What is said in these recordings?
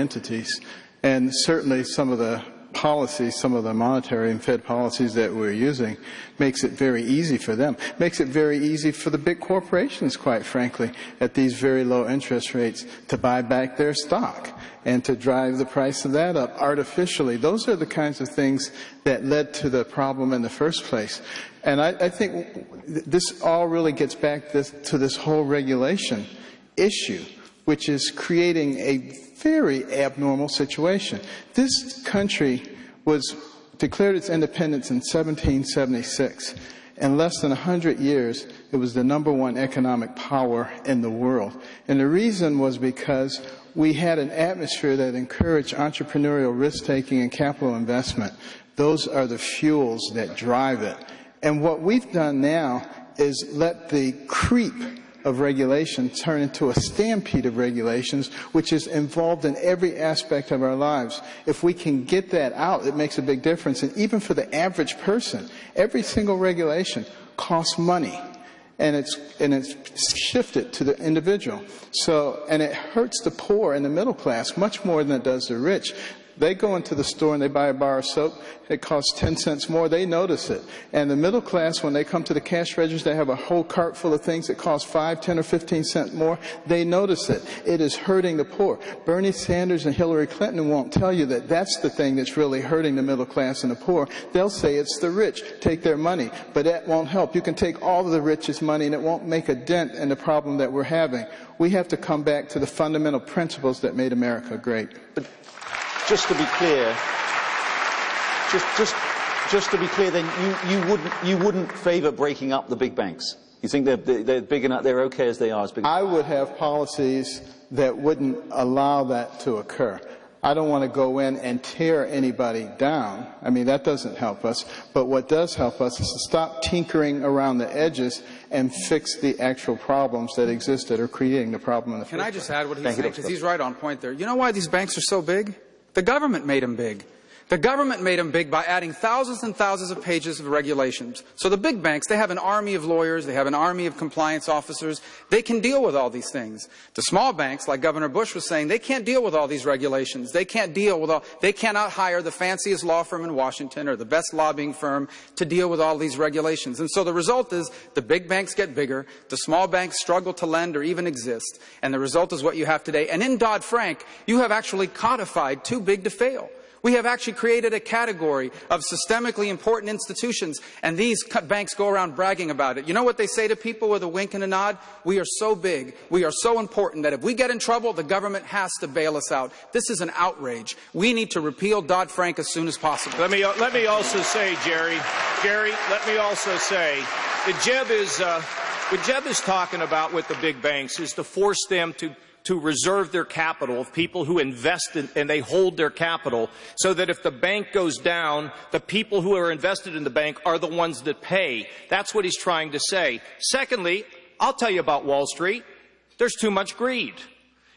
entities. And certainly some of the policies, some of the monetary and Fed policies that we're using makes it very easy for them. Makes it very easy for the big corporations, quite frankly, at these very low interest rates to buy back their stock and to drive the price of that up artificially. Those are the kinds of things that led to the problem in the first place. And I think this all really gets back to this whole regulation issue, which is creating a very abnormal situation. This country was declared its independence in 1776. In less than 100 years, it was the #1 economic power in the world. And the reason was because we had an atmosphere that encouraged entrepreneurial risk-taking and capital investment. Those are the fuels that drive it. And what we've done now is let the creep of regulation turn into a stampede of regulations, which is involved in every aspect of our lives. If we can get that out, it makes a big difference. And even for the average person, every single regulation costs money, and it's shifted to the individual. So, and it hurts the poor and the middle class much more than it does the rich. They go into the store and they buy a bar of soap. It costs 10 cents more. They notice it. And the middle class, when they come to the cash registers, they have a whole cart full of things that cost 5, 10, or 15 cents more. They notice it. It is hurting the poor. Bernie Sanders and Hillary Clinton won't tell you that that's the thing that's really hurting the middle class and the poor. They'll say it's the rich. Take their money. But that won't help. You can take all of the rich's money and it won't make a dent in the problem that we're having. We have to come back to the fundamental principles that made America great. Just to be clear, just to be clear, then you wouldn't favour breaking up the big banks. You think they're big enough, they're okay as they are? As big. I would have policies that wouldn't allow that to occur. I don't want to go in and tear anybody down. I mean, that doesn't help us. But what does help us is to stop tinkering around the edges and fix the actual problems that exist that are creating the problem in the first place. Can I just add what he's saying? Because he's right on point there. You know why these banks are so big? The government made them big. The government made them big by adding thousands and thousands of pages of regulations. So the big banks, they have an army of lawyers, they have an army of compliance officers. They can deal with all these things. The small banks, like Governor Bush was saying, they can't deal with all these regulations. They can't deal with they cannot hire the fanciest law firm in Washington or the best lobbying firm to deal with all these regulations. And so the result is the big banks get bigger, the small banks struggle to lend or even exist, and the result is what you have today. And in Dodd-Frank, you have actually codified too big to fail. We have actually created a category of systemically important institutions, and these banks go around bragging about it. You know what they say to people with a wink and a nod? We are so big, we are so important that if we get in trouble, the government has to bail us out. This is an outrage. We need to repeal Dodd-Frank as soon as possible. Let me also say, Jerry, let me also say, the Jeb is talking about with the big banks is to force them to reserve their capital of people who invest in, and they hold their capital so that if the bank goes down, the people who are invested in the bank are the ones that pay. That's what he's trying to say. Secondly, I'll tell you about Wall Street. There's too much greed.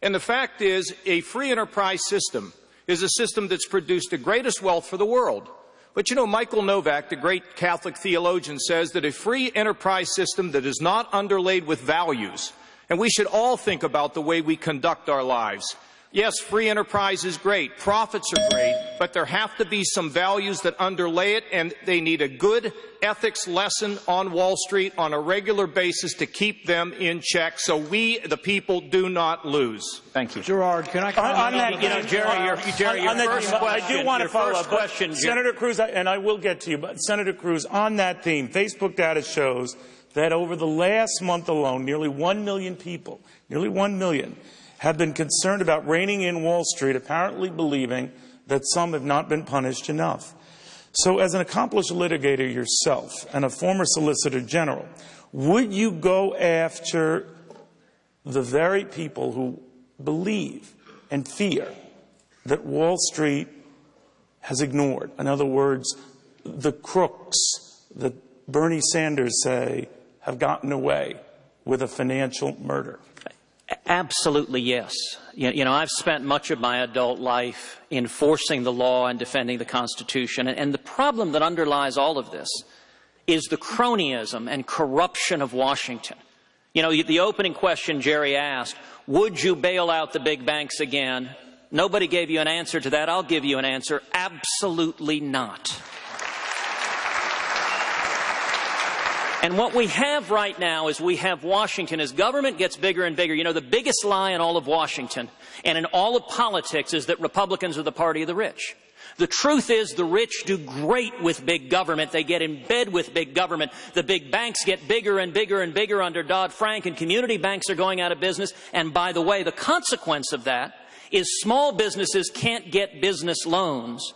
And the fact is, a free enterprise system is a system that's produced the greatest wealth for the world. But you know, Michael Novak, the great Catholic theologian, says that a free enterprise system that is not underlaid with values, and we should all think about the way we conduct our lives. Yes, free enterprise is great, profits are great, but there have to be some values that underlay it, and they need a good ethics lesson on Wall Street on a regular basis to keep them in check so we, the people, do not lose. Thank you. Gerard, can I comment on that? You know, Jerry, your first question. I do want to follow up. Question, Senator Cruz, and I will get to you, but Senator Cruz, on that theme, Facebook data shows that over the last month alone, nearly 1 million people, nearly 1 million, have been concerned about reining in Wall Street, apparently believing that some have not been punished enough. So as an accomplished litigator yourself and a former Solicitor General, would you go after the very people who believe and fear that Wall Street has ignored? In other words, the crooks that Bernie Sanders say have gotten away with a financial murder? Absolutely, yes. You know, I've spent much of my adult life enforcing the law and defending the Constitution. And the problem that underlies all of this is the cronyism and corruption of Washington. You know, the opening question Jerry asked, would you bail out the big banks again? Nobody gave you an answer to that. I'll give you an answer. Absolutely not. And what we have right now is we have Washington, as government gets bigger and bigger. You know, the biggest lie in all of Washington and in all of politics is that Republicans are the party of the rich. The truth is the rich do great with big government. They get in bed with big government. The big banks get bigger and bigger and bigger under Dodd-Frank, and community banks are going out of business. And by the way, the consequence of that is small businesses can't get business loans.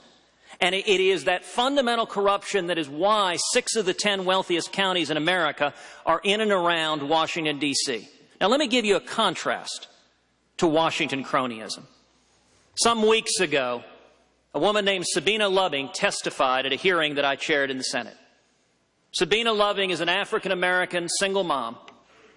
And it is that fundamental corruption that is why 6 of the 10 wealthiest counties in America are in and around Washington, D.C. Now, let me give you a contrast to Washington cronyism. Some weeks ago, a woman named Sabina Loving testified at a hearing that I chaired in the Senate. Sabina Loving is an African-American single mom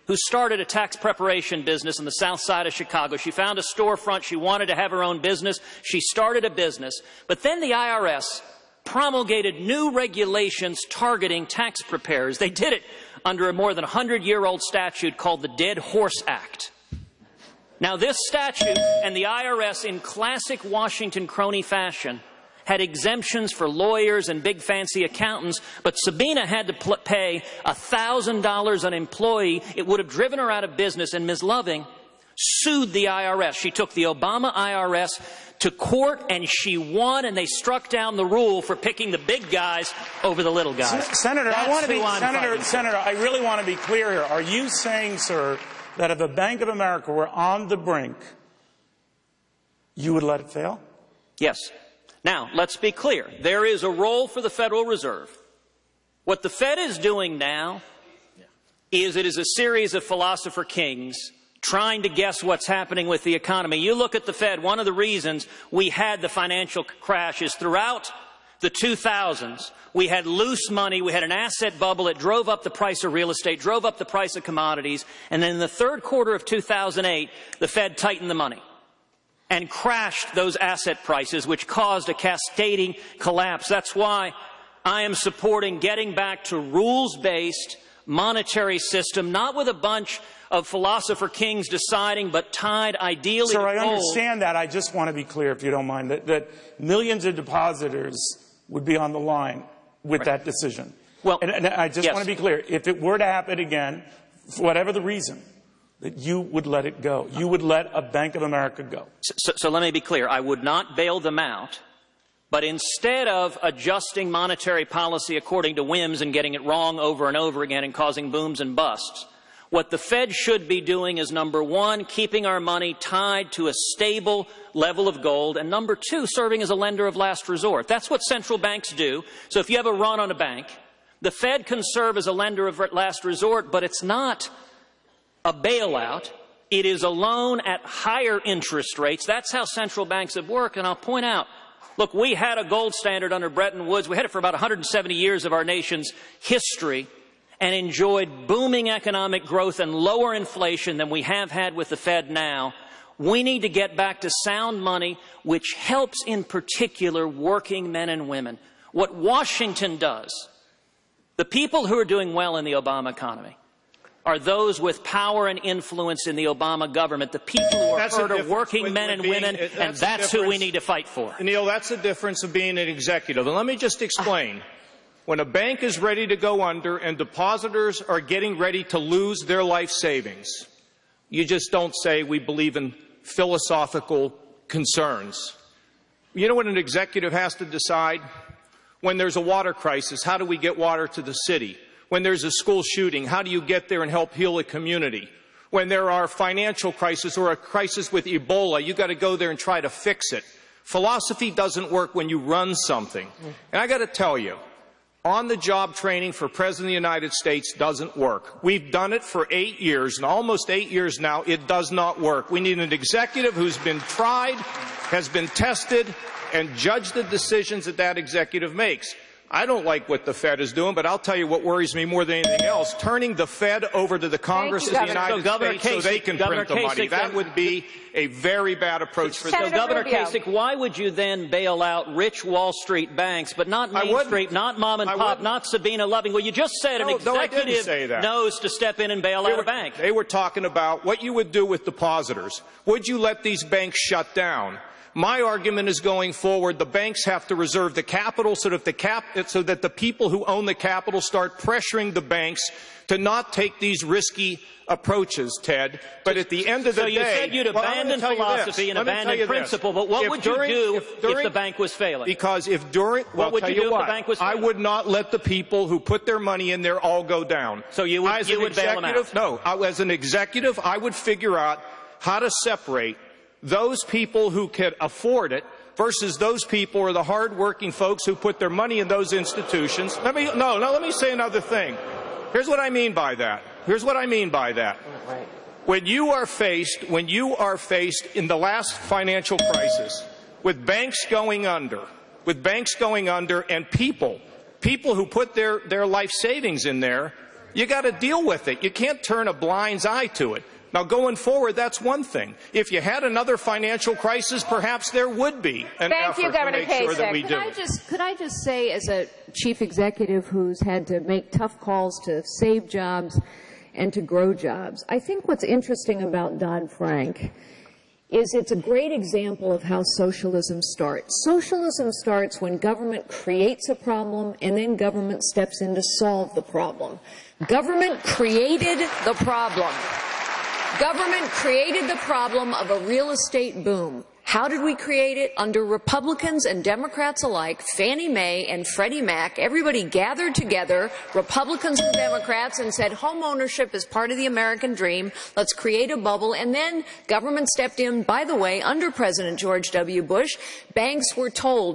who started a tax preparation business on the south side of Chicago. She found a storefront. She wanted to have her own business. She started a business. But then the IRS promulgated new regulations targeting tax preparers. They did it under a more than 100-year-old statute called the Dead Horse Act. Now, this statute and the IRS, in classic Washington crony fashion, had exemptions for lawyers and big fancy accountants, but Sabina had to pay $1,000 an employee. It would have driven her out of business, and Ms. Loving sued the IRS. She took the Obama IRS to court, and she won, and they struck down the rule for picking the big guys over the little guys. Senator, I really want to be clear here. Are you saying, sir, that if the Bank of America were on the brink, you would let it fail? Yes. Now, let's be clear. There is a role for the Federal Reserve. What the Fed is doing now is it is a series of philosopher kings trying to guess what's happening with the economy. You look at the Fed, one of the reasons we had the financial crash is throughout the 2000s, we had loose money, we had an asset bubble, it drove up the price of real estate, drove up the price of commodities, and then in the third quarter of 2008, the Fed tightened the money and crashed those asset prices, which caused a cascading collapse. That's why I am supporting getting back to rules-based monetary system, not with a bunch of philosopher kings deciding, but tied ideally to gold. Sir, I understand that. I just want to be clear, if you don't mind, that millions of depositors would be on the line with that decision. Well, and I just want to be clear. If it were to happen again, for whatever the reason, that you would let it go. You would let a Bank of America go. So let me be clear. I would not bail them out, but instead of adjusting monetary policy according to whims and getting it wrong over and over again and causing booms and busts, what the Fed should be doing is, number one, keeping our money tied to a stable level of gold, and number two, serving as a lender of last resort. That's what central banks do. So if you have a run on a bank, the Fed can serve as a lender of last resort, but it's not a bailout. It is a loan at higher interest rates. That's how central banks have worked. And I'll point out, look, we had a gold standard under Bretton Woods. We had it for about 170 years of our nation's history and enjoyed booming economic growth and lower inflation than we have had with the Fed now. We need to get back to sound money, which helps in particular working men and women. What Washington does, the people who are doing well in the Obama economy, are those with power and influence in the Obama government. The people who are hurt are working men and women, and that's who we need to fight for. Neil, that's the difference of being an executive. And let me just explain. When a bank is ready to go under and depositors are getting ready to lose their life savings, you just don't say we believe in philosophical concerns. You know what an executive has to decide? When there's a water crisis, how do we get water to the city? When there's a school shooting, how do you get there and help heal a community? When there are financial crises or a crisis with Ebola, you've got to go there and try to fix it. Philosophy doesn't work when you run something. And I got to tell you, on-the-job training for President of the United States doesn't work. We've done it for 8 years, and almost 8 years now, it does not work. We need an executive who's been tried, has been tested, and judge the decisions that that executive makes. I don't like what the Fed is doing, but I'll tell you what worries me more than anything else, turning the Fed over to the Congress of the United States so they can print the money. That would be a very bad approach for them. So, Governor Kasich, why would you then bail out rich Wall Street banks, but not Main Street, not mom and pop, not Sabina Loving? Well, you just said an executive knows to step in and bail out a bank. They were talking about what you would do with depositors. Would you let these banks shut down? My argument is going forward, the banks have to reserve the capital so that the people who own the capital start pressuring the banks to not take these risky approaches, Ted. But at the end of the day... So you said you'd abandon philosophy and abandon principle, but what would you do if the bank was failing? Because if during... What would you do if the bank was failing? I would not let the people who put their money in there all go down. So you would bail them out? No. As an executive, I would figure out how to separate those people who could afford it versus those people or the hard-working folks who put their money in those institutions. Let me say another thing. Here's what I mean by that. When you are faced in the last financial crisis with banks going under and people who put their life savings in there, you got to deal with it. You can't turn a blind eye to it. Now, going forward, that's one thing. If you had another financial crisis, perhaps there would be an effort to make sure that we do. Could I just say, as a chief executive who's had to make tough calls to save jobs and to grow jobs, I think what's interesting about Dodd-Frank is it's a great example of how socialism starts. Socialism starts when government creates a problem and then government steps in to solve the problem. Government created the problem. Government created the problem of a real estate boom. How did we create it? Under Republicans and Democrats alike, Fannie Mae and Freddie Mac, everybody gathered together, Republicans and Democrats, and said home ownership is part of the American dream. Let's create a bubble. And then government stepped in. By the way, under President George W. Bush, banks were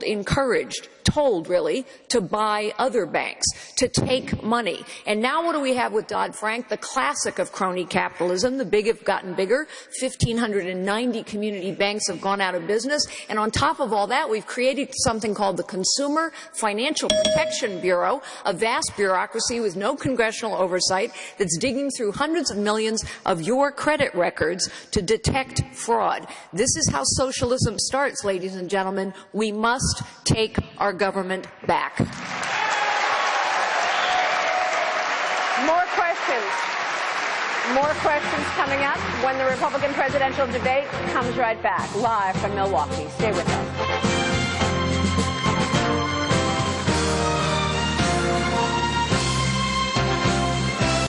encouraged, really, to buy other banks, to take money. And now what do we have with Dodd-Frank? The classic of crony capitalism. The big have gotten bigger. 1,590 community banks have gone out of business. And on top of all that, we've created something called the Consumer Financial Protection Bureau, a vast bureaucracy with no congressional oversight that's digging through hundreds of millions of your credit records to detect fraud. This is how socialism starts, ladies and gentlemen. We must take our government back. More questions coming up when the Republican presidential debate comes right back, live from Milwaukee. Stay with us.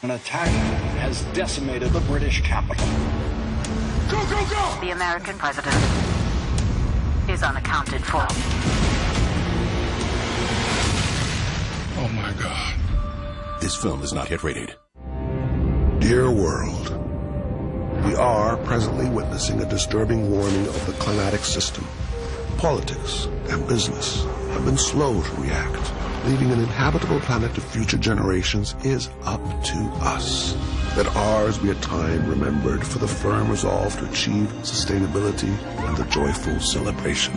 An attack has decimated the British capital. Go, go, go! The American president is unaccounted for. Oh, my God. This film is not yet rated. Dear world, we are presently witnessing a disturbing warning of the climatic system. Politics and business have been slow to react. Leaving an inhabitable planet to future generations is up to us. Let ours be a time remembered for the firm resolve to achieve sustainability and the joyful celebration